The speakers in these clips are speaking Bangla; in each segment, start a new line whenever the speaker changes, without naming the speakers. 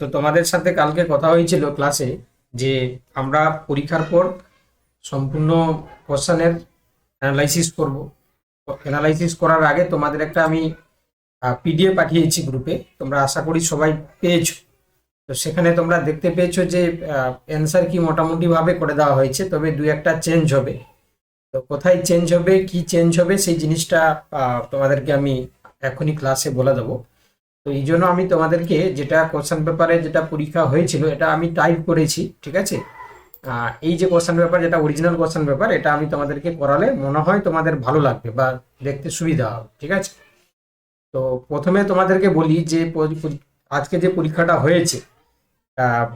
তো তোমাদের সাথে কালকে কথা হয়েছিল ক্লাসে যে আমরা পরীক্ষার পর সম্পূর্ণ কোশ্চেনের অ্যানালাইসিস করব। অ্যানালাইসিস করার আগে তোমাদের একটা আমি পিডিএফ পাঠিয়েছি গ্রুপে, তোমরা আশা করি সবাই পেয়েছো। তো সেখানে তোমরা দেখতে পেয়েছো যে অ্যান্সার কি মোটামুটিভাবে করে দেওয়া হয়েছে, তবে দু একটা চেঞ্জ হবে। তো কোথায় চেঞ্জ হবে, কি চেঞ্জ হবে, সেই জিনিসটা তোমাদেরকে আমি এখনই ক্লাসে বলে দেবো। তো এই জন্য আমি তোমাদেরকে যেটা কোশ্চেন পেপারে যেটা পরীক্ষা হয়েছিল এটা আমি টাইপ করেছি, ঠিক আছে। এই যে কোশ্চেন পেপার, যেটা অরিজিনাল কোশ্চেন পেপার, এটা আমি তোমাদেরকে করালে মনে হয় তোমাদের ভালো লাগবে বা দেখতে সুবিধা হবে, ঠিক আছে। তো প্রথমে তোমাদেরকে বলি যে আজকে যে পরীক্ষাটা হয়েছে, আহ,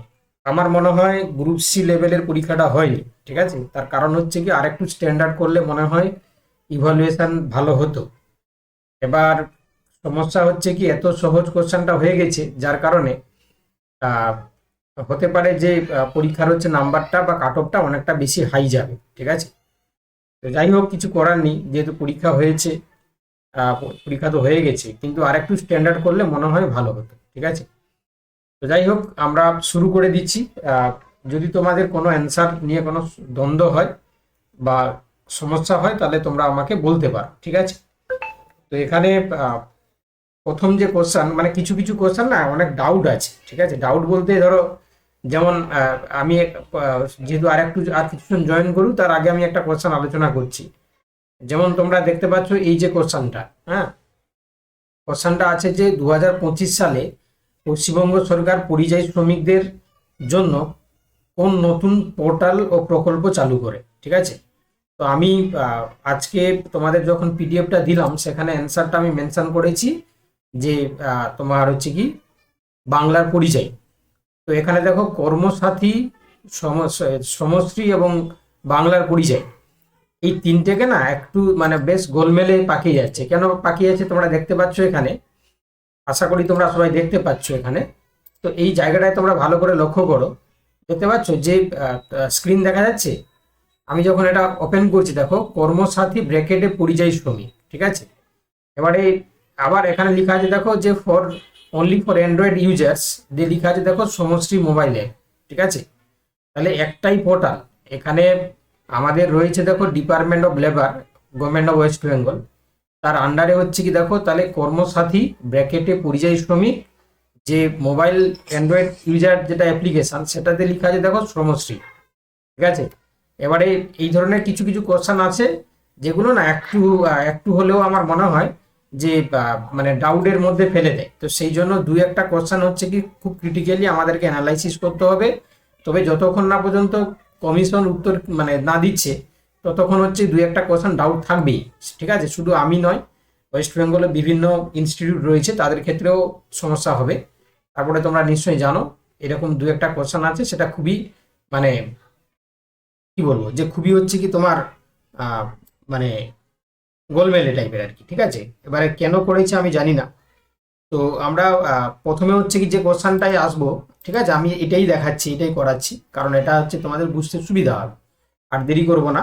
আমার মনে হয় গ্রুপ সি লেভেলের পরীক্ষাটা হয়নি, ঠিক আছে। তার কারণ হচ্ছে কি, আরেকটু স্ট্যান্ডার্ড করলে মনে হয় ইভালুয়েশন ভালো হতো। এবার সমস্যা হচ্ছে কি, এত সহজ কোশ্চেনটা হয়ে গেছে, যার কারণে আহ, হতে পারে যে পরীক্ষার হচ্ছে নাম্বারটা বা কাট অফটা অনেকটা বেশি হাই যাবে, ঠিক আছে। তো যাই হোক, কিছু করার নেই, যেহেতু পরীক্ষা হয়েছে, পরীক্ষা তো হয়ে গেছে, কিন্তু আরেকটু স্ট্যান্ডার্ড করলে মনে হয় ভালো হতো, ঠিক আছে। তো যাই হোক, আমরা শুরু করে দিচ্ছি। আহ, যদি তোমাদের কোনো অ্যান্সার নিয়ে কোনো দ্বন্দ্ব হয় বা সমস্যা হয়, তাহলে তোমরা আমাকে বলতে পারো, ঠিক আছে। তো এখানে প্রথম যে কোশ্চেন, মানে কিছু কিছু কোশ্চেন না অনেক ডাউট আছে, ঠিক আছে। ডাউট বলতে ধরো, যেমন আমি যেহেতু আর কিছুজন জয়েন করুক, তার আগে আমি একটা কোশ্চেন আলোচনা করছি। যেমন তোমরা দেখতে পাচ্ছ এই যে কোশ্চেনটা, হ্যাঁ, কোশ্চেনটা আছে যে 2025 সালে পশ্চিমবঙ্গ সরকার পরিযায়ী শ্রমিকদের জন্য কোন নতুন পোর্টাল ও প্রকল্প চালু করে, ঠিক আছে। তো আমি আজকে তোমাদের যখন পিডিএফটা দিলাম, সেখানে অ্যান্সারটা আমি মেনশন করেছি যে তোমার হচ্ছে কি বাংলার পরিযায়ী। তো এখানে দেখো কর্মসাথী, সমশ্রী এবং বাংলার পরিযায়ী, এই তিনটেকে না একটু মানে বেশ গোলমেলে পাকিয়ে যাচ্ছে। কেন পাকিয়ে যাচ্ছে তোমরা দেখতে পাচ্ছ এখানে, আশা করি তোমরা সবাই দেখতে পাচ্ছ এখানে। তো এই জায়গাটায় তোমরা ভালো করে লক্ষ্য করো, দেখতে পাচ্ছ যে স্ক্রিন দেখা যাচ্ছে। আমি যখন এটা ওপেন করছি, দেখো কর্মসাথী ব্র্যাকেটে পরিযায়ী শ্রমিক, ঠিক আছে। এবারে আবার এখানে লেখা আছে দেখো যে অনলি ফর অ্যান্ড্রয়েড ইউজার্স, দিয়ে লেখা আছে দেখো সমশ্রী মোবাইল অ্যাপ, ঠিক আছে। তাহলে একটাই পোর্টাল এখানে আমাদের রয়েছে, দেখো department of labour, government of West Bengal, তার আন্ডারে হচ্ছে কি দেখো, তাহলে কর্মসাথী ব্র্যাকেটে পরিযায়ী শ্রমিক, যে মোবাইল অ্যান্ড্রয়েড ইউজার যেটা অ্যাপ্লিকেশন, সেটাতে লেখা আছে দেখো শ্রমশ্রী, ঠিক আছে। এবারে এই ধরনের কিছু কিছু কোশ্চেন আছে যেগুলো না একটু একটু হলেও আমার মনে হয় যে মানে ডাউটের মধ্যে ফেলে দেয়। তো সেই জন্য দুই একটা কোশ্চেন হচ্ছে কি খুব ক্রিটিক্যালি আমাদেরকে অ্যানালাইসিস করতে হবে। তবে যতক্ষণ না পর্যন্ত কমিশন উত্তর মানে না দিচ্ছে, ততক্ষণ হচ্ছে দুই একটা কোশ্চেন ডাউট থাকবেই, ঠিক আছে। শুধু আমি নয়, ওয়েস্ট বেঙ্গলে বিভিন্ন ইনস্টিটিউট রয়েছে, তাদের ক্ষেত্রেও সমস্যা হবে। তারপরে তোমরা নিশ্চয়ই জানো এরকম দু একটা কোশ্চেন আছে, সেটা খুবই মানে কি বলবো, যে খুবই হচ্ছে কি তোমার আহ, মানে গোলমেলে টাইপের আর কি, ঠিক আছে। এবারে কেন করেছে আমি জানি না। তো আমরা প্রথমে হচ্ছে কি যে কোশ্চেনটাই আসবো, ঠিক আছে, আমি এটাই দেখাচ্ছি, এটাই করাচ্ছি, কারণ এটা হচ্ছে তোমাদের বুঝতে সুবিধা হবে। আর দেরি করব না।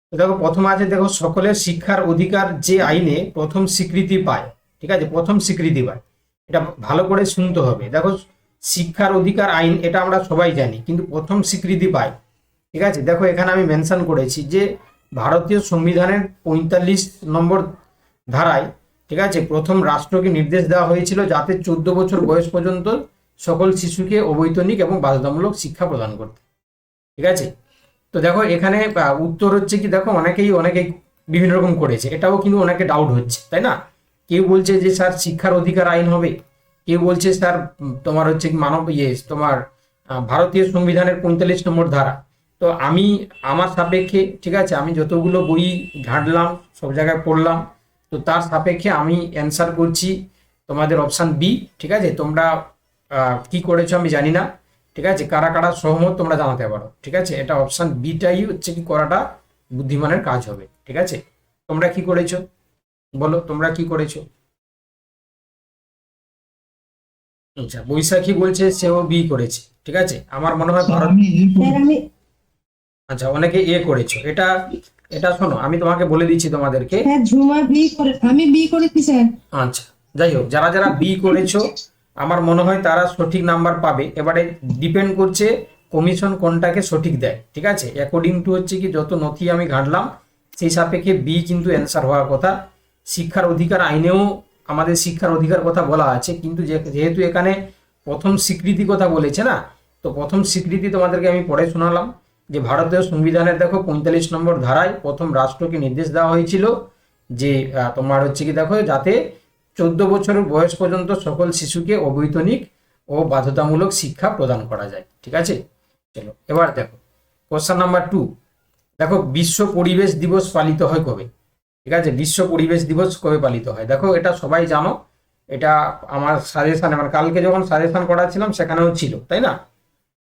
তো দেখো প্রথম আছে, দেখো সকলের শিক্ষার অধিকার যে আইনে প্রথম স্বীকৃতি পায়, ঠিক আছে, প্রথম স্বীকৃতি পায়। এটা ভালো করে শুনতে হবে। দেখো শিক্ষার অধিকার আইন এটা আমরা সবাই জানি, কিন্তু প্রথম স্বীকৃতি পায়, ঠিক আছে। দেখো এখানে আমি মেনশন করেছি যে ভারতীয় সংবিধানের 45 নম্বর ধারায়, ঠিক আছে, প্রথম রাষ্ট্রকে নির্দেশ দেওয়া হয়েছিল যাতে 14 বছর বয়স পর্যন্ত সকল শিশুকে অবৈতনিক এবং বাধ্যতামূলক শিক্ষা প্রদান করতে, ঠিক আছে। তো দেখো এখানে উত্তর হচ্ছে কি, দেখো অনেকেই বিভিন্ন রকম করেছে, এটাও কিন্তু অনেকে ডাউট হচ্ছে, তাই না। কেউ বলছে যে স্যার শিক্ষার অধিকার আইন হবে, কেউ বলছে স্যার তোমার হচ্ছে কি মানব তোমার ভারতীয় সংবিধানের 45 নম্বর ধারা। তো আমি আমার সাপেক্ষে, ঠিক আছে, আমি যতগুলো বই ঘাঁটলাম, সব জায়গায় পড়লাম, তো তার সাপেক্ষে আমি অ্যান্সার করছি তোমাদের অপশান বি, ঠিক আছে। তোমরা কি করেছো আমি জানি না, ঠিক আছে, কারা কারা সহমত তোমরা জানাতে পারো, ঠিক আছে। এটা অপশান বিটাই হচ্ছে কি করাটা বুদ্ধিমানের কাজ হবে, ঠিক আছে। তোমরা কি করেছো বলো, তোমরা কি করেছো? আচ্ছা, বৈশাখী বলছে সেও বি করেছে, ঠিক আছে। আমার মনে হয়
স্যার
ভারত,
আমি এই
স্যার আমি
আচ্ছা, অনেকে এ করেছো। এটা এটা শোনো, আমি তোমাকে বলে দিচ্ছি তোমাদেরকে।
স্যার ঝুমা বি করে, আমি বি করেছি স্যার।
আচ্ছা, যাই হোক, যারা যারা বি করেছো আমার মনে হয় তারা সঠিক নাম্বার পাবে। এবারে ডিপেন্ড করছে কমিশন কোনটাকে সঠিক দেয়, ঠিক আছে। অ্যাকর্ডিং টু হচ্ছে কি যত নথি আমি ঘাঁটলাম সেই সাপেক্ষে বি কিন্তু অ্যান্সার হওয়ার কথা। শিক্ষার অধিকার আইনেও আমাদের শিক্ষার অধিকার কথা বলা আছে, কিন্তু যেহেতু এখানে প্রথম স্বীকৃতি কথা বলেছে না, তো প্রথম স্বীকৃতি তোমাদেরকে আমি পড়ে শোনালাম যে ভারতীয় সংবিধানের দেখো 45 নম্বর ধারায় প্রথম রাষ্ট্রকে নির্দেশ দেওয়া হয়েছিল যে তোমার হচ্ছে কি দেখো যাতে 14 বছরের বয়স পর্যন্ত সকল শিশুকে অবৈতনিক ও বাধ্যতামূলক শিক্ষা প্রদান করা যায়, ঠিক আছে। চলো এবার দেখো কোশ্চেন নাম্বার 2। দেখো বিশ্ব পরিবেশ দিবস পালিত হয় কবে, ঠিক আছে। বিশ্ব পরিবেশ দিবস কবে পালিত হয়, দেখো এটা সবাই জানো, এটা আমার সাজেশন মানে কালকে যখন সাজেশন করাছিলাম সেখানেও ছিল, তাই না।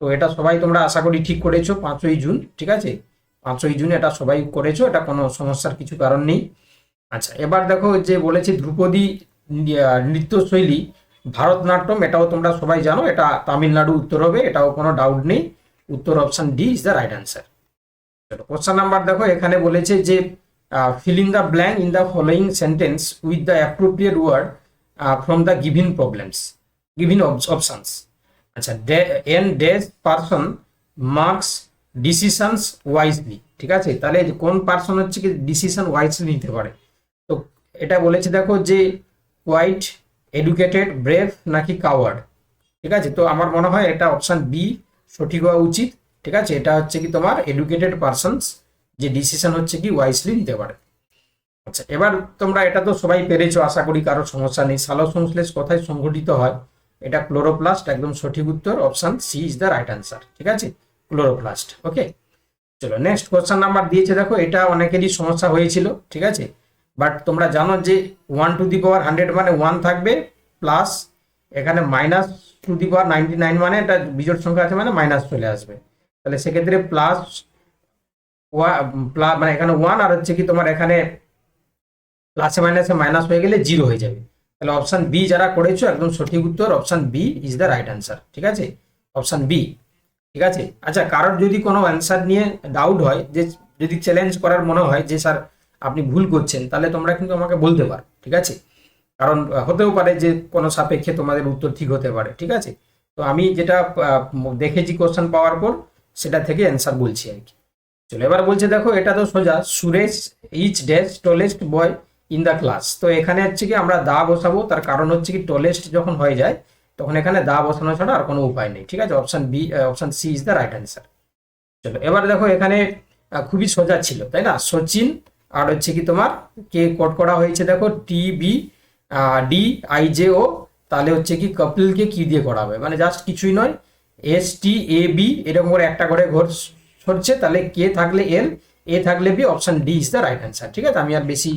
তো এটা সবাই তোমরা আশা করি ঠিক করেছো, 5ই জুন, ঠিক আছে। 5ই জুন এটা সবাই করেছো, এটা কোনো সমস্যার কিছু কারণ নেই। আচ্ছা এবার দেখো যে বলেছি ধ্রুপদী নৃত্যশৈলী ভারতনাট্যম, এটাও তোমরা সবাই জানো, এটা তামিলনাড়ু উত্তর হবে, এটাও কোনো ডাউট নেই। উত্তর option D is the right answer. চলো কোশ্চেন নাম্বার দেখো এখানে বলেছে যে fill in the blank in the following sentence with the appropriate word from the given problems given options. আচ্ছা an dash person marks decisions wisely, ঠিক আছে। তাহলে কোন পারসন হচ্ছে কি ডিসিশন ওয়াইজলি নিতে পারে, তো এটা বলেছে দেখো যে কোয়াইট, এডুকেটেড, ব্রেভ নাকি কাওয়ার্ড, ঠিক আছে। তো আমার মনে হয় এটা অপশন বি সঠিক হওয়া উচিত, ঠিক আছে। এটা হচ্ছে কি তোমার এডুকেটেড পারসনস যে ডিসিশন হচ্ছে কি ওয়াইজলি নিতে পারে। আচ্ছা এবার তোমরা এটা তো সবাই পেরেছো আশা করি, কারো সমস্যা নেই। সালোকসংশ্লেষ কোথায় সংঘটিত হয়, এটা ক্লোরোপ্লাস্ট, একদম সঠিক উত্তর option C is the right answer, ঠিক আছে, ক্লোরোপ্লাস্ট। ওকে চলো নেক্সট কোশ্চেন নাম্বার দিয়েছে দেখো, এটা অনেকেরই সমস্যা হয়েছিল, ঠিক আছে। বাট তোমরা জানো যে 1^100 মানে 1 থাকবে, প্লাস এখানে -2^99 মানে এটা বিজোড় সংখ্যা আছে মানে মাইনাস চলে আসবে। তাহলে সেক্ষেত্রে প্লাস মানে এখানে 1 আর হচ্ছে কি তোমার এখানে প্লাসে মাইনাসে মাইনাস হয়ে গেলে 0 হয়ে যাবে। তাহলে অপশন বি যারা করেছো একদম সঠিক উত্তর, option B is the right answer, ঠিক আছে, অপশন বি, ঠিক আছে। আচ্ছা কারোর যদি কোনো অ্যান্সার নিয়ে ডাউট হয়, যে যদি চ্যালেঞ্জ করার মনে হয় যে স্যার আপনি ভুল করছেন, তাহলে তোমরা কিন্তু আমাকে বলতে পারো, ঠিক আছে। কারণ হতেও পারে যে কোনো সাপেক্ষে তোমাদের উত্তর ঠিক হতে পারে, ঠিক আছে। তো আমি যেটা দেখেছি কোশ্চেন পাওয়ার পর সেটা থেকে অ্যান্সার বলছি আর কি। চলো এবার বলছে দেখো এটা তো সোজা, Suresh is dash tallest boy in the class. তো এখানে হচ্ছে কি আমরা দা বসাবো, তার কারণ হচ্ছে কি টলেস্ট যখন হয়ে যায় তখন এখানে দা বসানো ছাড়া আর কোনো উপায় নেই, ঠিক আছে। Option B option C is the right answer. চলো এবার দেখো এখানে খুবই সোজা ছিল, তাই না। সচিন আর হচ্ছে কি তোমার কে কোড করা হয়েছে দেখো TBDIJO, তাহলে হচ্ছে কি কপিলকে কি দিয়ে করা হবে, মানে জাস্ট কিছুই নয়, STAB এরকম করে একটা করে ঘর সরছে, তাহলে কে থাকলে এল, এ থাকলে B, option D is the right answer, ঠিক আছে। আমি আর বেশি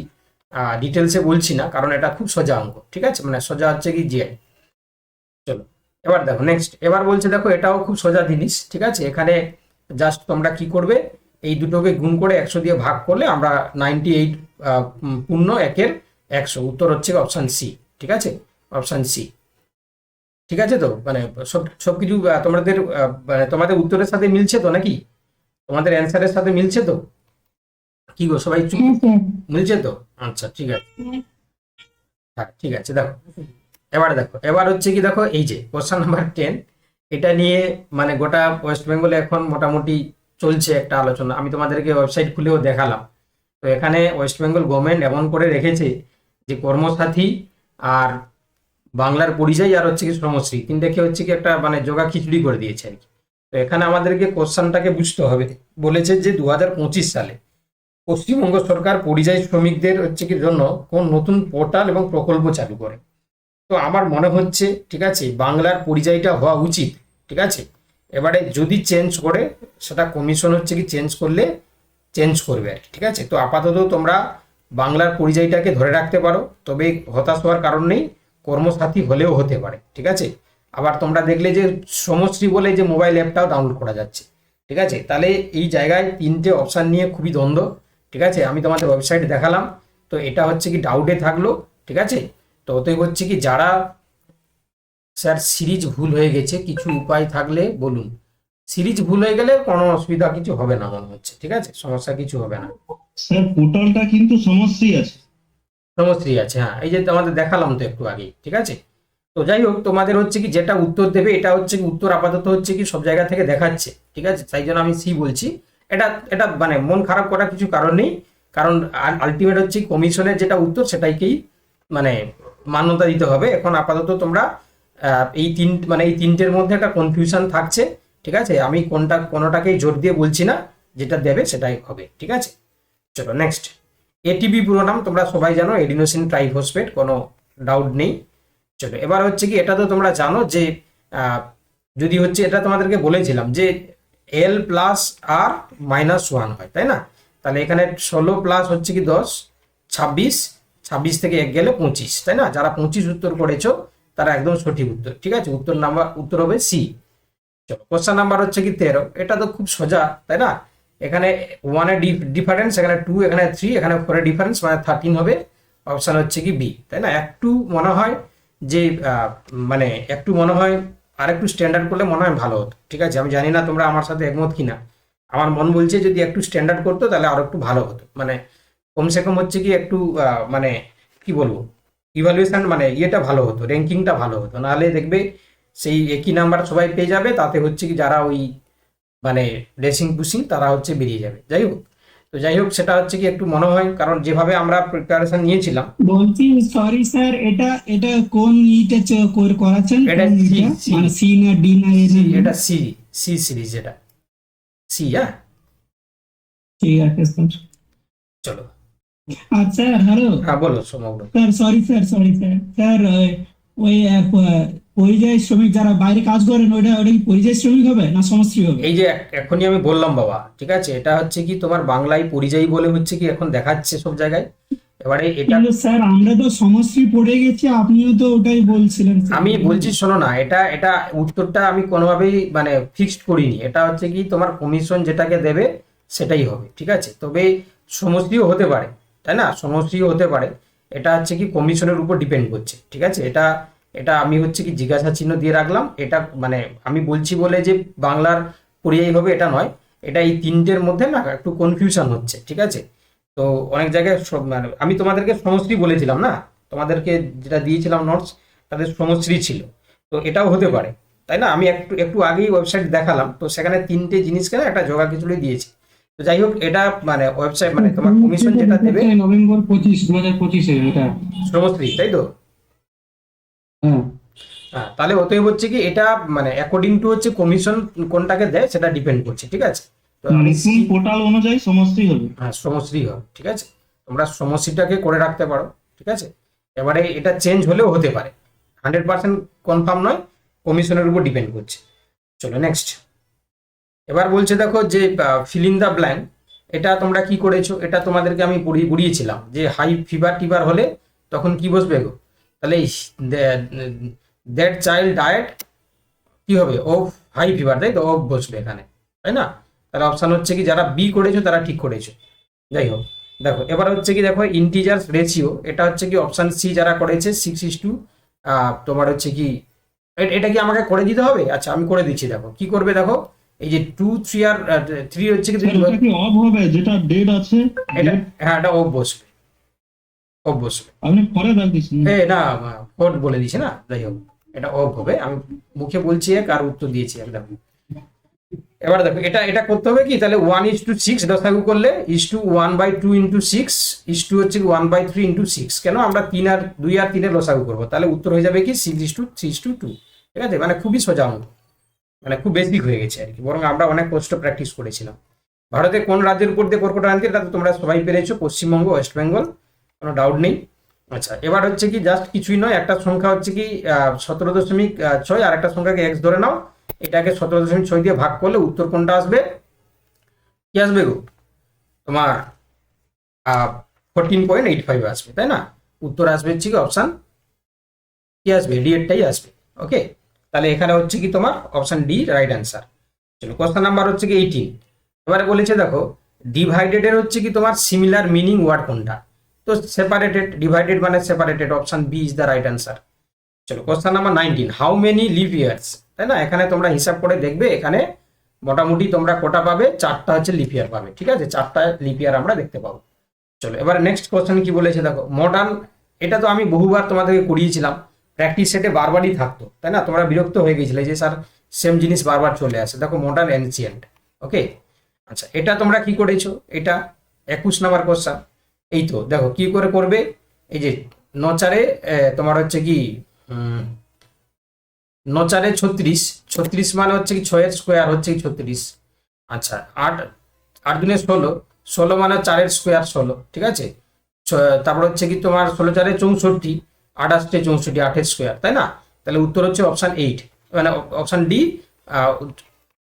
ডিটেলসে বলছি না, কারণ এটা খুব সোজা অঙ্ক, ঠিক আছে, মানে সোজা হচ্ছে কি জিআই। চলো এবার দেখো নেক্সট, এবার বলছে দেখো এটাও খুব সোজা জিনিস, ঠিক আছে। এখানে জাস্ট তোমরা কি করবে, এই দুটোকে গুণ করে 100 দিয়ে ভাগ করলে আমরা 98 পূর্ণ 1-এর 100, উত্তর হচ্ছে অপশন সি, ঠিক আছে, অপশন সি, ঠিক আছে। তো মানে সবকিছু তোমাদের মানে তোমাদের উত্তরের সাথে মিলছে তো নাকি, তোমাদের অ্যান্সারের সাথে মিলছে তো, কি গো সবাই চুপ, মিলছে তো, আচ্ছা ঠিক আছে, হ্যাঁ ঠিক আছে। দেখো এবার হচ্ছে কি দেখো এই যে কোশ্চেন নাম্বার 10, এটা নিয়ে মানে গোটা ওয়েস্ট বেঙ্গলে এখন মোটামুটি চলছে একটা আলোচনা, আমি তোমাদেরকে ওয়েবসাইট খুলেও দেখালাম। তো এখানে ওয়েস্ট বেঙ্গল গভর্নমেন্ট এমন করে রেখেছে যে কর্মসাথী আর বাংলার পরিযায়ী আর হচ্ছে কি শ্রমশ্রী তিনটাকে হচ্ছে কি একটা মানে জগা খিচুড়ি করে দিয়েছে আর কি। তো এখানে আমাদেরকে কোশ্চেনটাকে বুঝতে হবে, বলেছে যে 2025 সালে পশ্চিমবঙ্গ সরকার পরিযায়ী শ্রমিকদের হচ্ছে কি জন্য কোন নতুন পোর্টাল এবং প্রকল্প চালু করে। তো আমার মনে হচ্ছে ঠিক আছে বাংলার পরিযায়ীটা হওয়া উচিত, ঠিক আছে। এবারে যদি চেঞ্জ করে সেটা কমিশন হচ্ছে কি চেঞ্জ করলে চেঞ্জ করবে আর কি, ঠিক আছে। তো আপাতত তোমরা বাংলার পরিযায়ীটাকে ধরে রাখতে পারো, তবে হতাশ হওয়ার কারণ নেই, কর্মসাথী হলেও হতে পারে, ঠিক আছে। আবার তোমরা দেখলে যে শ্রমশ্রী বলে যে মোবাইল অ্যাপটাও ডাউনলোড করা যাচ্ছে, ঠিক আছে। তাহলে এই জায়গায় তিনটে অপশান নিয়ে খুবই দ্বন্দ্ব, ঠিক আছে। আমি তোমাদের ওয়েবসাইট দেখালাম, তো এটা হচ্ছে কি ডাউটে থাকলো, ঠিক আছে। তো অতএব হচ্ছে কি যারা স্যার সিরিজ ভুল হয়ে গেছে কিছু উপায় থাকলে বলুন, সিরিজ ভুল হয়ে গেলে কোনো অসুবিধা কিছু হবে না মনে হচ্ছে, ঠিক আছে, সমস্যা কিছু হবে না।
স্যার পোর্টালটা কিন্তু সমস্যাই আছে।
সমশ্রী আছে, হ্যাঁ এই যে আমাদের দেখালাম তো একটু আগেই, ঠিক আছে। তো যাই হোক, তোমাদের হচ্ছে কি যেটা উত্তর দেবে এটা হচ্ছে কি উত্তর আপাতত হচ্ছে কি সব জায়গা থেকে দেখাচ্ছে, ঠিক আছে, তাই জন্য আমি সি বলছি। এটা এটা মানে মন খারাপ করার কিছু কারণ নেই, কারণ আলটিমেট হচ্ছে কমিশনের যেটা উত্তর সেটাইকেই মানে মান্যতা দিতে হবে। এখন আপাতত তোমরা এই তিনটের মধ্যে একটা কনফিউশন থাকছে, ঠিক আছে, আমি কোনোটাকেই জোর দিয়ে বলছি না, যেটা দেবে সেটাই হবে, ঠিক আছে। চলো নেক্সট, এটিপি পুরো নাম তোমরা সবাই জানো, এডিনোসিন ট্রাইফসফেট, কোনো ডাউট নেই। চলো এবার হচ্ছে কি, এটা তো তোমরা জানো যে যদি হচ্ছে এটা তোমাদেরকে বলেছিলাম যে এল প্লাস আর -1 হয়, তাই না? তাহলে এখানে 16 প্লাস হচ্ছে কি 10, 26, 26 থেকে 1 গেলে 25, তাই না? যারা 25 উত্তর করেছো তারা একদম সঠিক উত্তর, ঠিক আছে, উত্তর হবে সি। চলো কোশ্চেন নাম্বার হচ্ছে কি 13, এটা তো খুব সোজা, তাই না? এখানে 1 এর ডিফারেন্স, এখানে 2, এখানে 3, এখানে 4 এর ডিফারেন্স, মানে 13 হবে। অপশন হচ্ছে কি বি, তাই না? একটু মনে হয় যে মানে একটু মনে হয় আর একটু স্ট্যান্ডার্ড করলে মনে হয় ভালো হতো, ঠিক আছে। আমি জানি না তোমরা আমার সাথে একমত কিনা, আমার মন বলছে যদি একটু স্ট্যান্ডার্ড করতো তাহলে আরো একটু ভালো হতো, মানে কমসে কম হচ্ছে কি একটু মানে কি বলবো, ইভালুয়েশন মানে ইয়েটা ভালো হতো, র্যাঙ্কিংটা ভালো হতো, নাহলে দেখবে সেই একই নাম্বার সবাই পেয়ে যাবে, তাতে হচ্ছে কি যারা ওই মানে রেসিং পুশিং তারা হচ্ছে বেরিয়ে যাবে। যাই হোক, তো যাই হোক সেটা হচ্ছে কি একটু মনে হয়, কারণ যেভাবে আমরা প্রিপারেশন নিয়েছিলাম।
বলছি সরি স্যার, এটা এটা কোন করাচ্ছেন?
এটা
কোন
সি,
মানে সি না ডি না এ না বি?
এটা সি, সি সিরিজ, এটা সি। হ্যাঁ
ঠিক আছে স্যার।
চলো।
আর স্যার হ্যালো
হ্যাঁ বলো সমগ্র।
স্যার, সরি স্যার স্যার, ওই পরিযায়ী শ্রমিক যারা বাইরে কাজ করেন, ওটা কি পরিযায়ী শ্রমিক হবে না সমশ্রী হবে?
এই যে এখনই আমি বললাম বাবা, ঠিক আছে, এটা হচ্ছে কি তোমার বাংলায় পরিযায়ী বলে হচ্ছে কি এখন দেখাচ্ছে সব জায়গায়। এবারে এটা
কিন্তু স্যার আমরা তো সমশ্রী পড়ে গেছি, আপনিও তো ওটাই বলছিলেন স্যার।
আমি বলছি শোনো না, এটা এটা উত্তরটা আমি কোনোভাবেই মানে ফিক্সড করিনি, এটা হচ্ছে কি তোমার কমিশন যেটাকে দেবে সেটাই হবে, ঠিক আছে। তবে সমষ্টিও হতে পারে, তাই না, সমষ্টিও হতে পারে, এটা হচ্ছে কি কমিশনের উপর ডিপেন্ড করছে, ঠিক আছে। এটা এটা আমি হচ্ছে কি জিজ্ঞাসা চিহ্ন দিয়ে রাখলাম, এটা মানে আমি বলছি বলে যে বাংলার পরিযায়ী হবে এটা নয়, এটা এই তিনটের মধ্যে না একটু কনফিউশন হচ্ছে, ঠিক আছে। তো অনেক জায়গায় মানে আমি তোমাদেরকে সমষ্টি বলেছিলাম না, তোমাদেরকে যেটা দিয়েছিলাম নোটস, তাদের সমশ্রী ছিল, তো এটাও হতে পারে, তাই না? আমি একটু একটু আগেই ওয়েবসাইট দেখালাম, তো সেখানে তিনটে জিনিস কেন একটা জগা খিচুড়ি দিয়েছে। তো যাই হোক, এটা মানে ওয়েবসাইট মানে তোমার কমিশন যেটা দেবে
নভেম্বর 25, 2025 এটা।
সমশ্রী, তাই তো?
হ্যাঁ
হ্যাঁ, তাহলে অতএব হচ্ছে কি এটা মানে অ্যাকর্ডিং টু হচ্ছে কমিশন কোনটাকে দেয় সেটা ডিপেন্ড করছে, ঠিক আছে। তো আমি
কোন পোর্টাল অনুযায়ী সমস্তই হবে।
হ্যাঁ সমশ্রী হবে, ঠিক আছে, তোমরা সমশ্রীটাকে করে রাখতে পারো, ঠিক আছে। এবারে এটা চেঞ্জ হলেও হতে পারে, 100% কনফার্ম নয়, কমিশনের উপর ডিপেন্ড করছে। চলো নেক্সট, এবার বলছে দেখো যে ফিল ইন দ্য ব্ল্যাঙ্ক, এটা তোমরা কি করেছো, এটা তোমাদেরকে আমি পড়িয়েছিলাম যে হাই ফিভার টিভার হলে তখন কি বসবে গো, তাহলে দ্যাট চাইল্ড ডায়েট কি হবে, ও হাই ফিভার, তাই তো, ও বসবে এখানে, তাই না? তাহলে অপশন হচ্ছে কি যারা বি করেছো তারা ঠিক করেছো। যাই হোক, দেখো এবার হচ্ছে কি দেখো ইন্টিজার্স রেশিও, এটা হচ্ছে কি অপশন সি যারা করেছে 6:2, তোমার হচ্ছে কি এটা কি আমাকে করে দিতে হবে? আচ্ছা আমি করে দিচ্ছি, দেখো কি করবে, দেখো এই যে 2, 3 আর 3 হচ্ছে কি
স্যার ওটা কি অফ হবে যেটা ডেড আছে?
এটা হ্যাঁ এটা অফ বসবে, অফ বসবে।
আপনি পরে দাগ দিচ্ছেন।
না কোড বলে দিছে না, যাই হোক এটা অফ হবে, আমি মুখে বলছি এক আর উত্তর দিয়েছি এক, দেখো। এবার দেখো এটা এটা করতে হবে কি, তাহলে 1:6 দশাগু করলে 1/2 × 6 হচ্ছে 1/3 × 6, কেন আমরা 3 আর 2 আর 3 এর লসাগু করবো, তাহলে উত্তর হয়ে যাবে কি 6:3:2, ঠিক আছে। মানে খুবই সোজা অঙ্ক, মানে খুব বেসিক হয়ে গেছে আর কি, বরং আমরা অনেক কষ্ট প্র্যাকটিস করেছিলাম। ভারতে কোন রাজ্যের উপর দিয়ে কর্কট আনতে, এটা তো তোমরা সবাই পেরেছো, পশ্চিমবঙ্গ, ওয়েস্ট বেঙ্গল, কোনো ডাউট নেই। আচ্ছা এবার হচ্ছে কি জাস্ট কিছুই নয়, একটা সংখ্যা হচ্ছে কি 17.6, আর একটা সংখ্যাকে এক্স ধরে নাও, এটাকে 17.6 দিয়ে ভাগ করলে উত্তর কোনটা আসবে, কি আসবে গো তোমার 14.85 আসবে, তাই না? উত্তর আসবে হচ্ছে কি অপশন কি আসবে, ডি এরটাই আসবে। ওকে, তাহলে এখানে হচ্ছে কি তোমার অপশন ডি রাইট অ্যান্সার। চলো কোশ্চেন নাম্বার হচ্ছে কি 18, এবারে বলেছে দেখো ডিভাইডেড এর হচ্ছে কি তোমার সিমিলার মিনিং ওয়ার্ড কোনটা, তো সেপারেটেড, ডিভাইডেড মানে separated, option B is the right answer. চলো question number 19, how many leap years, তাই না? এখানে তোমরা হিসাব করে দেখবে, এখানে মোটামুটি তোমরা কোটা পাবে, 4টা হচ্ছে লিপ ইয়ার পাবে, ঠিক আছে, 4টা লিপ ইয়ার আমরা দেখতে পাবো। চলো এবার নেক্সট কোশ্চেন কি বলেছে দেখো, মডার্ন, এটা তো আমি বহুবার তোমাদেরকে করিয়েছিলাম, প্র্যাকটিস সেটে বারবারই থাকতো, তাই না? তোমরা বিরক্ত হয়ে গেছিলে যে স্যার সেম জিনিস বারবার চলে আসে। দেখো মডার্ন এনসিয়েন্ট, ওকে। আচ্ছা, এটা তোমরা কি করেছো? এটা 21 নাম্বার কোশ্চেন। এই তো দেখো কি করে করবে। এই যে নচারে তোমার হচ্ছে কি 9 × 36, 36 মানে হচ্ছে কি 6 এর স্কোয়ার হচ্ছে কি 36। আচ্ছা, 8 8 × 16, 16 মানে 4 এর স্কোয়ার 16, ঠিক আছে। তারপর হচ্ছে কি তোমার 16 × 4 = 64, 28 × 64, 8 এর স্কোয়ার, তাই না? তাহলে উত্তর হচ্ছে অপশন 8, মানে অপশন ডি,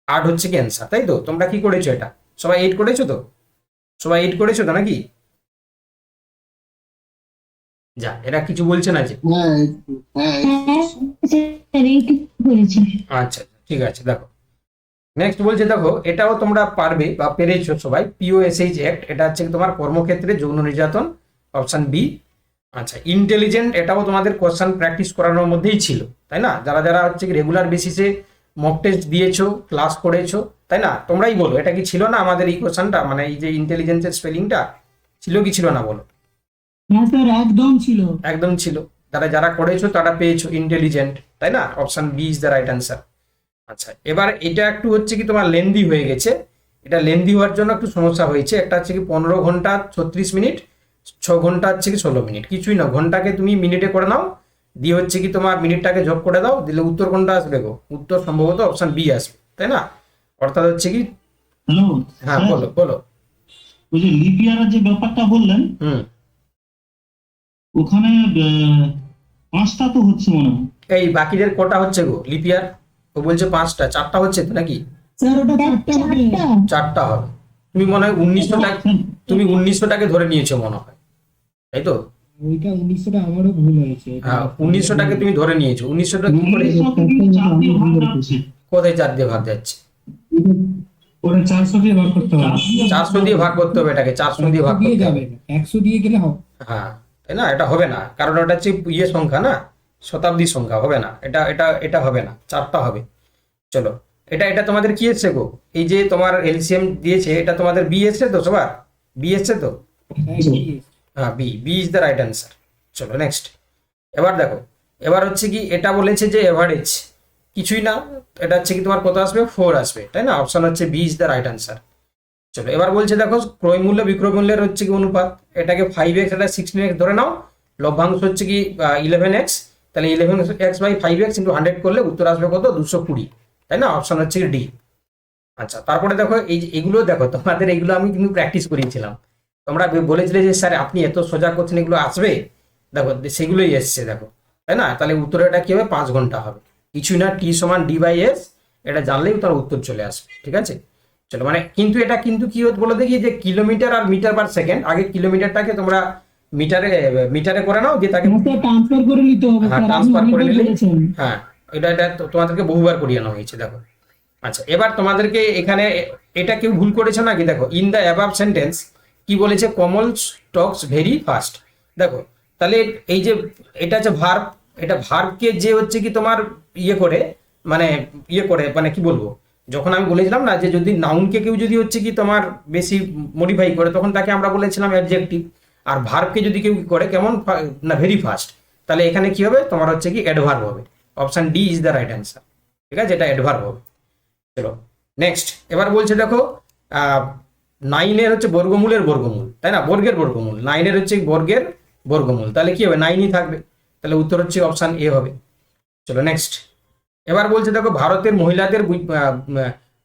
8 হচ্ছে কি অ্যান্সার, তাই তো? তোমরা কি করেছো? এটা সবাই 8 করেছো তো? সবাই 8 করেছো তো নাকি? যা, এরা কিছু বলছে না যে?
হ্যাঁ হ্যাঁ
স্যার এইটুকু বলেছি।
আচ্ছা, ঠিক আছে। দেখো নেক্সট বলছে, দেখো এটাও তোমরা পারবে বা পেরেছো সবাই। পিওএসএইচ অ্যাক্ট, এটা হচ্ছে কি তোমার কর্মক্ষেত্রে যৌন নির্যাতন, অপশন বি। আচ্ছা, ইন্টেলিজেন্ট, এটাও তোমাদের কোশ্চেন প্র্যাকটিস করানোর মধ্যেই ছিল, তাই না? যারা যারা হচ্ছে কি রেগুলার বেসিসে মক টেস্ট দিয়েছো, ক্লাস করেছো, তাই না? তোমরাই বলো, এটা কি ছিল না আমাদের এই কোশ্চেনটা, মানে এই যে ইন্টেলিজেন্সের স্পেলিংটা ছিল কি ছিল না বলো?
হ্যাঁ স্যার, একদম ছিল।
একদম ছিল। যারা যারা করেছো তারা পেয়েছো ইন্টেলিজেন্ট, তাই না? Option B is the right answer. আচ্ছা, এবার এটা একটু হচ্ছে কি তোমার লেন্দি হয়ে গেছে। এটা লেন্দি হওয়ার জন্য একটু সমস্যা হয়েছে। একটা হচ্ছে কি 15 ঘন্টা 36 মিনিট, 6 ঘন্টা হচ্ছে কি 16 মিনিট। কিছুই না, ঘন্টাকে তুমি মিনিটে করে নাও, দিয়ে হচ্ছে কি তোমার মিনিটটাকে যোগ করে দাও, দিলে উত্তর কোনটা আসবে গো? উত্তর সম্ভবত অপশন বি আসবে, তাই না? অর্থাৎ হচ্ছে কি,
হ্যালো
হ্যাঁ বলো বলো।
ওই যে লিপ ইয়ারের যে ব্যাপারটা বললেন,
হুম,
ওখানে 5টা তো হচ্ছে মনে হয়।
এই বাকিদের কটা হচ্ছে গো লিপিয়ার? ও বলছে 5টা, 4টা হচ্ছে তো নাকি?
স্যার ওটা 4টা হবে।
4টা হবে। তুমি মনে হয় 1900টাকে, তুমি 1900টাকে ধরে নিয়েছো মনে হয়, তাই তো?
ওইটা 1900টা আমারও ভুল হয়েছে।
হ্যাঁ, 1900টাকে তুমি ধরে নিয়েছো। 1900টা কি করে,
1900 কিন্তু 4 দিয়ে ভাগ যাচ্ছে।
কোথায় 4 দিয়ে ভাগ যাচ্ছে?
ওটা 400 দিয়ে ভাগ করতে হবে।
400 দিয়ে ভাগ করতে হবে এটাকে, 400 দিয়ে ভাগ করতে হবে।
100 দিয়ে গেলে হবে।
হ্যাঁ, তাই না? এটা হবে না, কারণ ওটা হচ্ছে ইয়ে সংখ্যা না, শতাব্দী সংখ্যা, হবে না এটা। এটা হবে না, 4টা হবে। চলো, এটা এটা তোমাদের কি এসছে গো? এই যে তোমার এলসিএম দিয়েছে, এটা তোমাদের বি এসছে তো সবার? বি এসছে তো? হ্যাঁ, B, B is the right answer. চলো নেক্সট। এবার দেখো, এবার হচ্ছে কি এটা বলেছে যে এভারেজ, কিছুই না, এটা হচ্ছে কি তোমার কত আসবে? 4 আসবে, তাই না? অপশন হচ্ছে B is the right answer. চলো, এবার বলছে দেখো ক্রয় মূল্য বিক্রয় মূল্যের হচ্ছে কি অনুপাত, এটাকে 5x, এটা 16x ধরে নাও, লভ্যাংশ হচ্ছে কি 11x, তাহলে 11x/5x × 100 করলে উত্তর আসবে কত? 220, তাই না? অপশন হচ্ছে ডি। আচ্ছা, তারপরে দেখো এই যে এগুলো দেখো, তোমাদের এগুলো আমি কিন্তু প্র্যাকটিস করিয়েছিলাম। তোমরা বলেছিলে যে স্যার আপনি এত সোজা করছেন, এগুলো আসবে, দেখো সেগুলোই এসছে, দেখো, তাই না? তাহলে উত্তর এটা কি হবে? 5 ঘন্টা হবে। কিছুই না, T=D/S, এটা জানলেই তার উত্তর চলে আসবে, ঠিক আছে? চলো, মানে কিন্তু এটা কিন্তু কি বলে দেখি যে কিলোমিটার আর মিটার/সেকেন্ড, আগে কিলোমিটারটাকে তোমরা মিটারে মিটারে করে নাও, দিয়ে তাকে
ট্রান্সফার করে নিতে হবে
হ্যাঁ
স্যার, আপনি
ট্রান্সফার করে
অনেকবার
নিলে,
বলেছেন।
হ্যাঁ এটা তোমাদেরকে বহুবার করিয়ানো হয়েছে, দেখো। আচ্ছা, এবার তোমাদেরকে এখানে এটা কেউ ভুল করেছে নাকি? দেখো, ইন দ্য অ্যাবাভ সেন্টেন্স কি বলেছে? কমল টক্স ভেরি ফাস্ট। দেখো, তাহলে এই যে এটা হচ্ছে ভার্ব, এটা ভার্বকে যে হচ্ছে কি তোমার মানে কি বলবো, যখন আমি বলেছিলাম না যে যদি নাউনকে কেউ যদি হচ্ছে কি তোমার বেশি মডিফাই করে, তখন তাকে আমরা বলেছিলাম অ্যাডজেক্টিভ। আর ভার্বকে যদি কেউ করে কেমন না, ভেরি ফাস্ট, তাহলে এখানে কি হবে? তোমার হচ্ছে কি অ্যাডভার্ব হবে। Option D is the right answer, ঠিক আছে? এটা অ্যাডভার্ব হবে। চলো নেক্সট। এবার বলছে দেখো 9-এর হচ্ছে বর্গমূলের বর্গমূল, তাই না? বর্গের বর্গমূল, 9-এর হচ্ছে বর্গের বর্গমূল, তাহলে কি হবে? 9ই থাকবে, তাহলে উত্তর হচ্ছে অপশন এ হবে। চলো নেক্সট। এবার বলছে দেখো ভারতের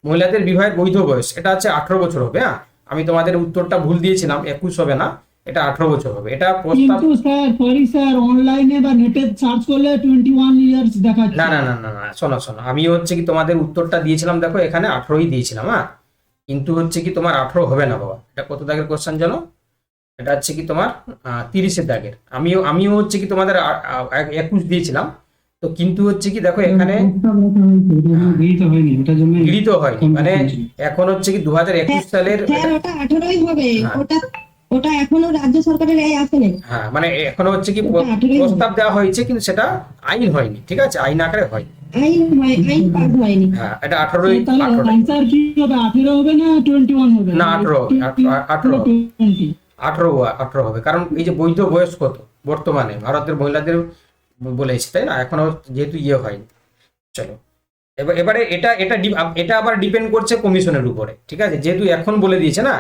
মহিলাদের বিবাহের বৈধ বয়স, এটা হচ্ছে 18 বছর হবে। হ্যাঁ, আমি তোমাদের উত্তরটা ভুল দিয়েছিলাম, 21 হবে না, এটা 18 বছর হবে। এটা প্রস্তাব,
কিন্তু স্যার সরি স্যার, অনলাইনে বা নেটে সার্চ করলে 21 ইয়ার্স দেখাচ্ছে।
না না না না না, শোনো শোনো, আমি হচ্ছে কি তোমাদের উত্তরটা দিয়েছিলাম, দেখো এখানে 18ই দিয়েছিলাম। হ্যাঁ, কিন্তু হচ্ছে কি তোমার 18 হবে না বাবা। এটা কত দাগের কোশ্চেন জানো? এটা হচ্ছে কি তোমার 30-এর দাগের। আমিও হচ্ছে কি তোমাদের 21 দিয়েছিলাম, তো কিন্তু হচ্ছে কি দেখো এখানে
গৃহীত হয়নি, ওটার জন্য
গৃহীত হয়নি, মানে এখন হচ্ছে কি 2021 সালের,
স্যার ওটা 18ই হবে।
হ্যাঁ।
ওটা এখনো রাজ্য সরকারের এই আসেনি।
হ্যাঁ, মানে এখনো হচ্ছে কি
ওটা 18ই হবে।
প্রস্তাব দেওয়া হয়েছে, কিন্তু সেটা আইন হয়নি, ঠিক আছে? আইন আকারে হয়।
আইন পাস হয়নি।
হ্যাঁ, এটা 18ই।
তাহলে অ্যান্সার কি হবে? 18 হবে না 21 হবে?
না, 18
20।
18 হবে, কারণ এই যে বৈধ বয়স কত বর্তমানে ভারতের মহিলাদের বলেছে, তাই না? এখনো যেহেতু ইয়ে হয়নি। চলো এবারে এটা এটা এটা আবার ডিপেন্ড করছে কমিশনের উপরে, ঠিক আছে? যেহেতু এখন বলে দিয়েছে না,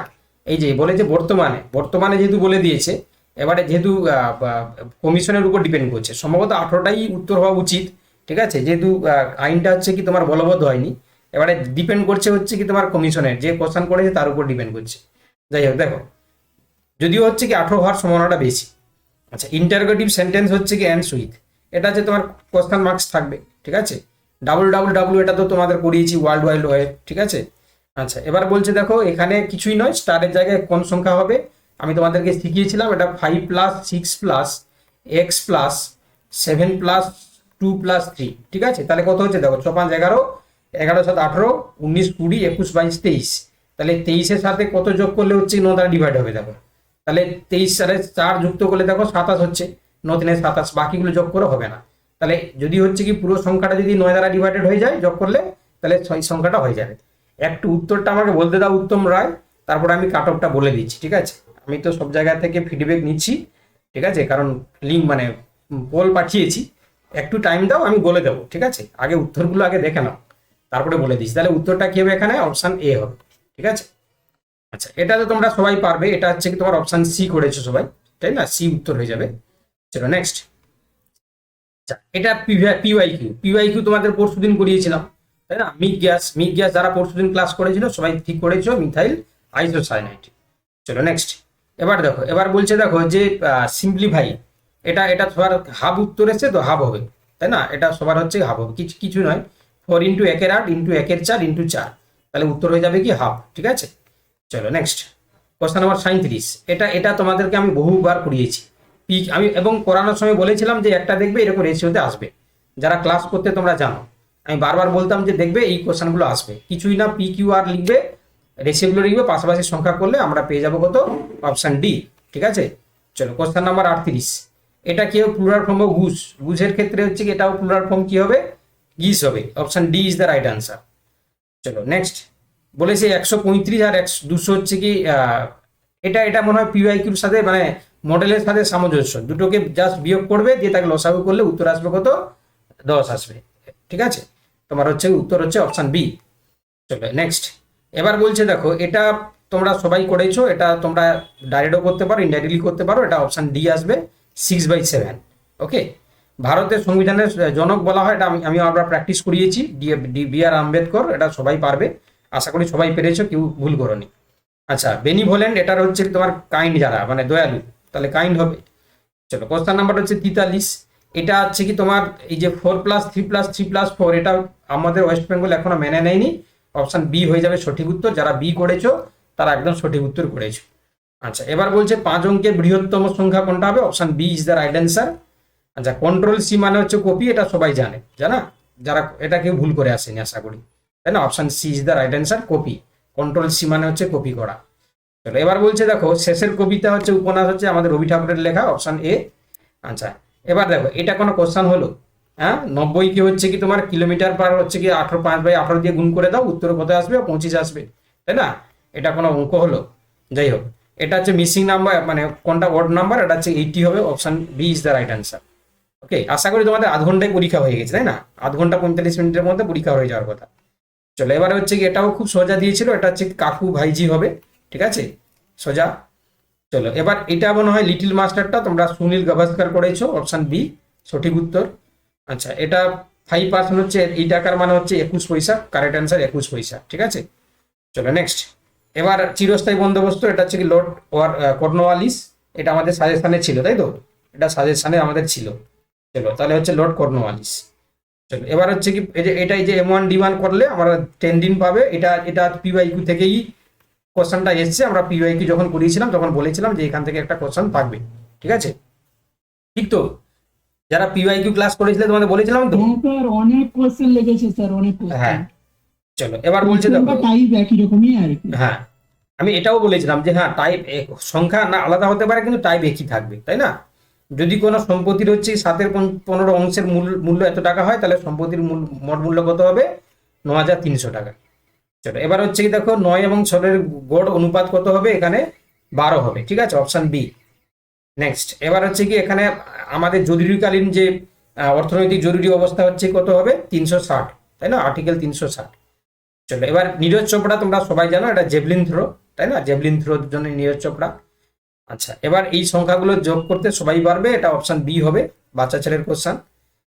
এই যে বলেছে বর্তমানে বর্তমানে যেহেতু বলে দিয়েছে, এবারে যেহেতু কমিশনের উপর ডিপেন্ড করছে, সম্ভবত 18টাই উত্তর হওয়া উচিত, ঠিক আছে? যেহেতু আইনটা হচ্ছে কি তোমার বলবৎ হয়নি, এবারে ডিপেন্ড করছে হচ্ছে কি তোমার কমিশনের যে কোশ্চেন করেছে তার উপর ডিপেন্ড করছে। যাই হোক, দেখো যদিও হচ্ছে কি 18 হওয়ার সম্ভাবনাটা বেশি। আচ্ছা, ইন্টারোগেটিভ সেন্টেন্স হচ্ছে কি অ্যান্ডস উইথ, এটা হচ্ছে তোমার কোশ্চেন মার্কস থাকবে, ঠিক আছে? ডাব্লু এটা তো তোমাদের করিয়েছি, ওয়ার্ল্ড ওয়াইড ওয়েব, ঠিক আছে? আচ্ছা, এবার বলছে দেখো এখানে কিছুই নয়, স্টারের জায়গায় কোন সংখ্যা হবে আমি তোমাদেরকে শিখিয়েছিলাম, এটা 5 plus 6 plus x plus 7 plus 2 plus 3, ঠিক আছে? তাহলে কত হচ্ছে দেখো, 6 5 11, 11 7 18, 19 20 21 22 23, তাহলে 23-এর সাথে কত যোগ করলে হচ্ছে 9 দ্বারা ডিভাইড হবে দেখো, তাহলে 23 সালে 4 যুক্ত করলে দেখো 27 হচ্ছে, 9 3 27, বাকিগুলো যোগ করে হবে না। তাহলে যদি হচ্ছে কি পুরো সংখ্যাটা যদি 9 দ্বারা ডিভাইডেড হয়ে যায় যোগ করলে, তাহলে এই সংখ্যাটা হয়ে যাবে। একটু উত্তরটা আমাকে বলতে দাও উত্তম রায়, তারপরে আমি কাট অফটা বলে দিচ্ছি, ঠিক আছে? আমি তো সব জায়গা থেকে ফিডব্যাক নিচ্ছি, ঠিক আছে? কারণ লিঙ্ক মানে পোল পাঠিয়েছি, একটু টাইম দাও, আমি বলে দেবো, ঠিক আছে? আগে উত্তরগুলো আগে দেখে নাও, তারপরে বলে দিচ্ছি। তাহলে উত্তরটা কি হবে এখানে? অপশান এ হবে, ঠিক আছে? আচ্ছা, এটা তো তোমরা সবাই পারবে, এটা হচ্ছে কি তোমার অপশান সি করেছো সবাই, তাই না? সি উত্তর হয়ে যাবে। চলো নেক্সট। আচ্ছা, এটা পিওয়াইকিউ তোমাদের পরশুদিন করিয়েছিলাম, তাই না? মিক গ্যাস যারা পরশুদিন ক্লাস করেছিল সবাই ঠিক করেছো, মিথাইল আইসোসায়ানাইড। চলো নেক্সট। এবার দেখো, এবার বলছে দেখো যে সিম্পলিফাই, এটা সবার হাফ উত্তর এসছে তো হাফ হবে, তাই না? এটা সবার হচ্ছে হাফ হবে, কিছু নয়, 4 ইন্টু 1 এর 8 ইন্টু 1 এর 4 ইন্টু 4, তাহলে উত্তর হয়ে যাবে কি হাফ, ঠিক আছে? চলো নেক্সট। কোশ্চেন নাম্বার 37, এটা তোমাদেরকে আমি বহুবার করিয়েছি, আমি এবং করানোর সময় বলেছিলাম যে একটা দেখবে এরকম রেশিওতে আসবে, যারা ক্লাস করতে তোমরা জানো, আমি বারবার বলতাম যে দেখবে এই কোশ্চেনগুলো আসবে, কিছুই না, পি কিউ আর লিখবে, রেশিওগুলো লিখবে, পাশাপাশি সংখ্যা করলে আমরা পেয়ে যাবো কত? অপশান ডি, ঠিক আছে? চলো কোশ্চেন নাম্বার 38, এটা কি হবে? প্লুরাল ফর্ম অফ গুজের ক্ষেত্রে হচ্ছে কি এটাও প্লুরাল ফর্ম কি হবে? গিস হবে, option D is the right answer. চলো নেক্সট। বলেছে 135 আর 200 হচ্ছে কি এটা মনে হয় পিওয়াইকিউর সাথে মানে মডেলের সাথে সামঞ্জস্য, দুটোকে জাস্ট বিয়োগ করবে, দিয়ে তাকে লসাগু করলে উত্তর আসবে কত? 10 আসবে, ঠিক আছে? তোমার হচ্ছে উত্তর হচ্ছে অপশান বি। চলো নেক্সট। এবার বলছে দেখো, এটা তোমরা সবাই করেছো, এটা তোমরা ডাইরেক্টও করতে পারো, ইনডাইরেক্টলি করতে পারো, এটা অপশান ডি আসবে, 6/7। ওকে, ভারতের সংবিধানের জনক বলা হয়, এটা আমি আমরা প্র্যাকটিস করিয়েছি, বি.আর. আম্বেদকর, এটা সবাই পারবে, আশা করি সবাই পেরেছো, কেউ ভুল করোনি। আচ্ছা, বেনিভোলেন্ট, এটার হচ্ছে তোমার কাইন্ড, যারা মানে দয়ালু, তাহলে কাইন্ড হবে। চলো কোশ্চেন নাম্বার হচ্ছে 43, এটা হচ্ছে কি তোমার এই যে 4 + 3 + 3 + 4, এটা আমাদের ওয়েস্ট বেঙ্গল এখনো মেনে নেয়নি, অপশান বি হয়ে যাবে সঠিক উত্তর, যারা বি করেছো তারা একদম সঠিক উত্তর করেছো। আচ্ছা, এবার বলছে 5 অঙ্কের বৃহত্তম সংখ্যা কোনটা হবে? Option B is the right answer. আচ্ছা, কন্ট্রোল সি মানে হচ্ছে কপি, এটা সবাই জানে, জানা যারা, এটা কেউ ভুল করে আসেনি আশা করি, তাই না? Option C is the right answer, copy. Control C মানে হচ্ছে কপি করা। চলো এবার বলছে দেখো, শেষের কবিতা হচ্ছে উপন্যাস হচ্ছে আমাদের রবি ঠাকুরের লেখা, অপশান এ। আচ্ছা, এবার দেখো এটা কোনো কোশ্চেন হলো? হ্যাঁ, 90 কি হচ্ছে কি তোমার কিলোমিটার পার হচ্ছে কি 18 5/18 দিয়ে গুণ করে দাও, উত্তর কত আসবে? 25 আসবে, তাই না? এটা কোনো অঙ্ক হলো? যাই হোক, এটা হচ্ছে মিসিং নাম্বার, মানে কোনটা ওয়ার্ড নাম্বার, এটা হচ্ছে 80 হবে, option B is the right answer. Okay, আশা করি তোমাদের আধ ঘন্টায় পরীক্ষা হয়ে গেছে, তাই না? আধ ঘন্টা 45 মিনিটের মধ্যে পরীক্ষা হয়ে যাওয়ার কথা। চলো এবারে হচ্ছে কি এটাও খুব সোজা দিয়েছিল, এটা হচ্ছে কাকু ভাইজি হবে, ঠিক আছে? সোজা। চলো এবার এটা মনে হয় লিটিল মাস্টারটা তোমরা সুনীল গাভাস্কর করেছো, অপশান বি সঠিক উত্তর। আচ্ছা, এটা 5% হচ্ছে এই টাকার মানে হচ্ছে 21 পয়সা, কারেক্ট অ্যান্সার 21 পয়সা, ঠিক আছে? চলো নেক্সট। এবার চিরস্থায়ী বন্দোবস্ত, এটা হচ্ছে কি লর্ড কর্নওয়ালিস, এটা আমাদের সাজেশনে ছিল, তাই তো? এটা সাজেশনে আমাদের ছিল। চলো তাহলে হচ্ছে লর্ড কর্নওয়ালিস। চলো এবার হচ্ছে কি এই যে M1D1 করলে আমরা 10 দিন পাবে, এটা পিওয়াইকিউ থেকেই কোশ্চেনটা এসছে, আমরা পিওয়াইকিউ যখন করিয়েছিলাম তখন বলেছিলাম যে এখান থেকে একটা কোশ্চেন থাকবে, ঠিক আছে? ঠিক তো? যারা পিওয়াইকিউ ক্লাস করেছিলে তোমাদের বলেছিলাম তো?
হ্যাঁ স্যার, অনেক কোশ্চেন লেগেছে স্যার, অনেক
হ্যাঁ।
কোশ্চেন।
চলো এবার বলছে দেখো,
টাইপ একই রকমই আর কি।
হ্যাঁ আমি এটাও বলেছিলাম যে হ্যাঁ টাইপ সংখ্যা না আলাদা হতে পারে, কিন্তু টাইপ একই থাকবে, তাই না? যদি কোনো সম্পত্তির হচ্ছে 7/15 অংশের মূল্য এত টাকা হয়, তাহলে সম্পত্তির মোট মূল্য কত হবে? 9,300 টাকা। চলো এবার হচ্ছে কি দেখো, 9 এবং 6 গড় অনুপাত কত হবে? এখানে 12 হবে, ঠিক আছে? Option B. নেক্সট। এবার হচ্ছে কি এখানে আমাদের জরুরিকালীন যে অর্থনৈতিক জরুরি অবস্থা হচ্ছে কত হবে 360, তাই না, আর্টিকেল 360। চলো এবার নীরজ চোপড়া তোমরা সবাই জানো, এটা জেভলিন থ্রো, তাই না, জেভলিন থ্রোর জন্য নীরজ চোপড়া। আচ্ছা এবার এই সংখ্যাগুলো যোগ করতে সবাই পারবে, এটা অপশন বি হবে, বাচ্চা ছেলের কোশ্চেন।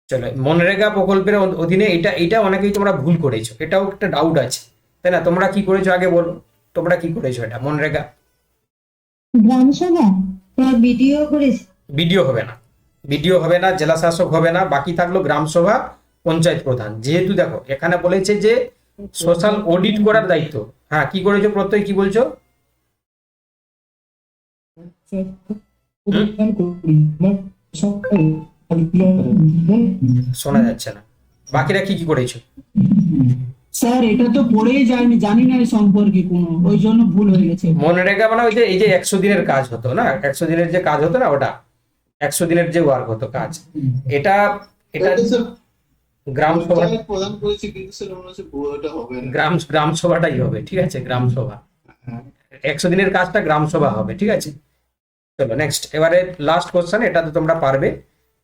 চলো মনরেগা প্রকল্পের অধীনে এটা অনেকেই তোমরা ভুল করেছো, এটাও একটা ডাউট আছে, তাই না, তোমরা কি করেছো আগে বলো, তোমরা কি করেছো এটা মনরেগা?
গ্রাম সভা ভিডিও করেছে।
বিডিও হবে না, বিডিও হবে না, জেলা শাসক হবে না, বাকি থাকলো গ্রাম সভা, পঞ্চায়েত প্রধান। যেহেতু দেখো এখানে বলেছে যে সোশ্যাল অডিট করার দায়িত্ব। হ্যাঁ কি করেছো প্রত্যয়, কি বলছো? শোনা যাচ্ছে না, বাকিরা কি কি করেছো?
স্যার এটা তো পড়েই যায়নি, জানি না এই সম্পর্কে কোনো, ওই জন্য ভুল হয়ে গেছে।
মনরেগা মানে ওই যে এই যে 100 দিনের কাজ হতো না, 100 দিনের যে কাজ হতো না, ওটা 100 দিনের যে ওয়ার্ক হতো কাজ, এটা এটা গ্রাম সভা,
প্রদান করেছে, কিন্তু স্যার মনে হচ্ছে পুরোটা হবে না।
গ্রাম সভাটাই হবে, ঠিক আছে, গ্রাম সভা, 100 দিনের কাজটা গ্রাম সভা হবে, ঠিক আছে। চলো নেক্সট, এবারে লাস্ট কোশ্চেন, এটা তো তোমরা পারবে,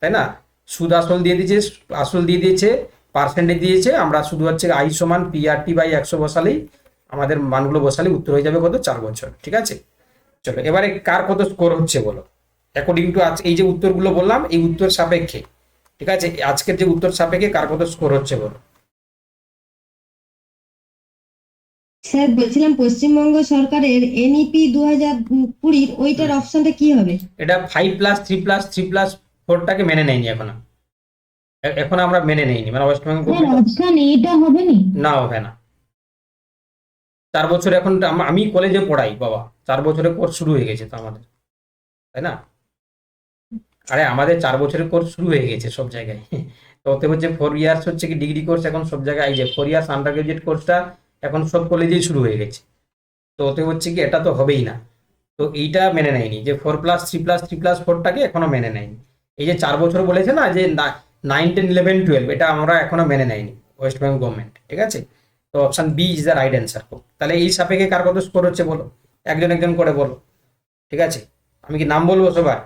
তাই না। সুদ আসল দিয়ে দিয়েছে, আসল দিয়ে দিয়েছে, পার্সেন্টেজ দিয়েছে, আমরা শুধু হচ্ছে আই সমান PRT বাই 100 বসালেই আমাদের মানগুলো বসালে উত্তর হয়ে যাবে কত, 4 বছর, ঠিক আছে। চলো এবারে কার কত স্কোর হচ্ছে বলো, অ্যাকর্ডিং টু এই যে উত্তরগুলো বললাম, এই উত্তর সাপেক্ষে, ঠিক আছে, আজকের যে উত্তর সাপেক্ষে কার কত স্কোর হচ্ছে বলো।
স্যার বলছিলাম পশ্চিমবঙ্গ সরকারের NEP 2020 ওইটার অপশনটা কি হবে?
এটা 5+3+3+4টাকে মেনে নেয়নি এখনো, এখন আমরা মেনে নেইনি, মানে ওয়েস্ট বেঙ্গল গভর্নমেন্ট
অপশন এটা হবে না।
না হবে না। 4 বছর এখন আমি কলেজে পড়াই বাবা, 4 বছরের কোর্স শুরু হয়ে গেছে তো আমাদের, তাই না। আরে আমাদের 4 বছরের কোর্স শুরু হয়ে গেছে সব জায়গায়, তো ওতে হচ্ছে 4 ইয়ার্স হচ্ছে কি ডিগ্রি কোর্স এখন সব জায়গায়, এই যে 4 ইয়ার্স আন্ডার গ্রাজুয়েট কোর্সটা এখন সব কলেজেই শুরু হয়ে গেছে, তো ওতে হচ্ছে কি এটা তো হবেই না, তো এইটা মেনে নেয়নি যে 4+3+3+4টাকে এখনো মেনে নেয়নি। এই যে 4 বছর বলেছে না যে 9, 10, 11, 12, এটা আমরা এখনো মেনে নেয়নি ওয়েস্ট বেঙ্গল গভর্নমেন্ট, ঠিক আছে। তো option B is the right answer. তাহলে এই সাপেক্ষে কার কত স্কোর হচ্ছে বলো, একজন একজন করে বলো, ঠিক আছে। আমি কি নাম বলবো সবার?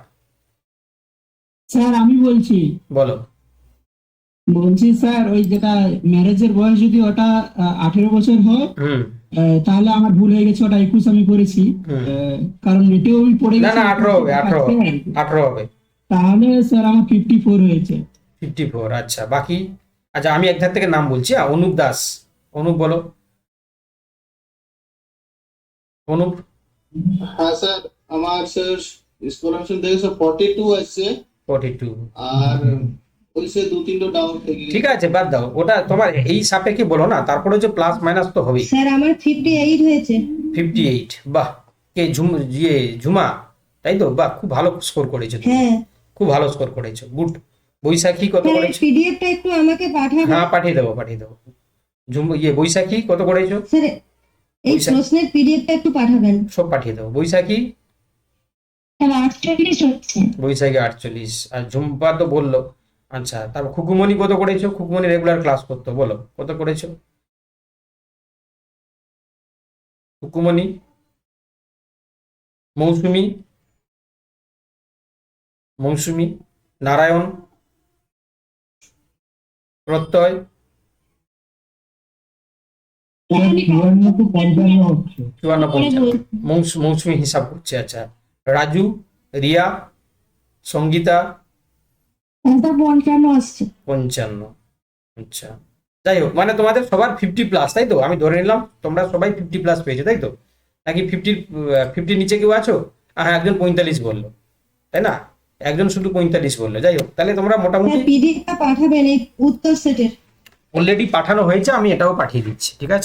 স্যার আমি বলছি,
বলো।
স্যার ওই যেটা ম্যারেজের বয়স যদি ওটা 18 বছর হয়,
হুম
তাহলে আমার ভুল হয়ে গেছে, ওটা 21 আমি করেছি, কারণ এটাও আমি পড়ে
না
গেছি।
না 18 হবে, 18 হবে।
তাহলে স্যার আমার 54 হয়েছে।
54, আচ্ছা বাকি, আচ্ছা আমি এক ধার থেকে নাম বলছি, অনুপ দাস, অনুপ বলো, অনুপ।
হ্যাঁ স্যার, আমার স্যার স্কলারশিপ থেকে স্যার 42 আসছে,
42,
আর ওই সে 2-3টা ডাউন থেকে
ঠিক আছে বাদ দাও ওটা, তোমার এই সাপেক্ষে বলো না, তারপরে হচ্ছে প্লাস মাইনাস তো হবেই।
স্যার আমার 58 হয়েছে।
58, বাহ, কে ঝুমা, তাই তো, বাহ খুব ভালো স্কোর করেছো তুমি,
হ্যাঁ
খুব ভালো স্কোর করেছো, গুড। বৈশাখী কত
স্যার
করেছো?
পিডিএফটা একটু আমাকে পাঠাবেন।
হ্যাঁ পাঠিয়ে দেবো। বৈশাখী কত করেছো?
স্যার এই
বৈশাখ-
প্রশ্নের পিডিএফটা একটু পাঠাবেন।
সব পাঠিয়ে দেবো। বৈশাখী,
স্যার 48 হচ্ছে।
বৈশাখী 48, আর ঝুম্পা তো বললো। আচ্ছা তারপর খুকুমণি কত করেছো? খুকুমণি রেগুলার ক্লাস করতো, বলো কত করেছো খুকুমণি? মৌসুমি, নারায়ণ, প্রত্যয়, 54-55, মৌসুমি হিসাব করছে। আচ্ছা রাজু, রিয়া, সঙ্গীতা
55 আসছে।
55, আচ্ছা যাই হোক, মানে তোমাদের সবার 50+, তাই তো, আমি ধরে নিলাম তোমরা সবাই 50+ পেয়েছো, তাই তো, নাকি 50 নিচে কেউ আছো? হ্যাঁ একজন 45 বললো, তাই না, একজন শুধু 45 বললো। যাই হোক, তাহলে তোমরা মোটামুটি
স্যার পিডিএফটা পাঠাবেন এই উত্তর সেটের।
অলরেডি পাঠানো হয়েছে, আমি এটাও পাঠিয়ে দিচ্ছি, ঠিক আছে।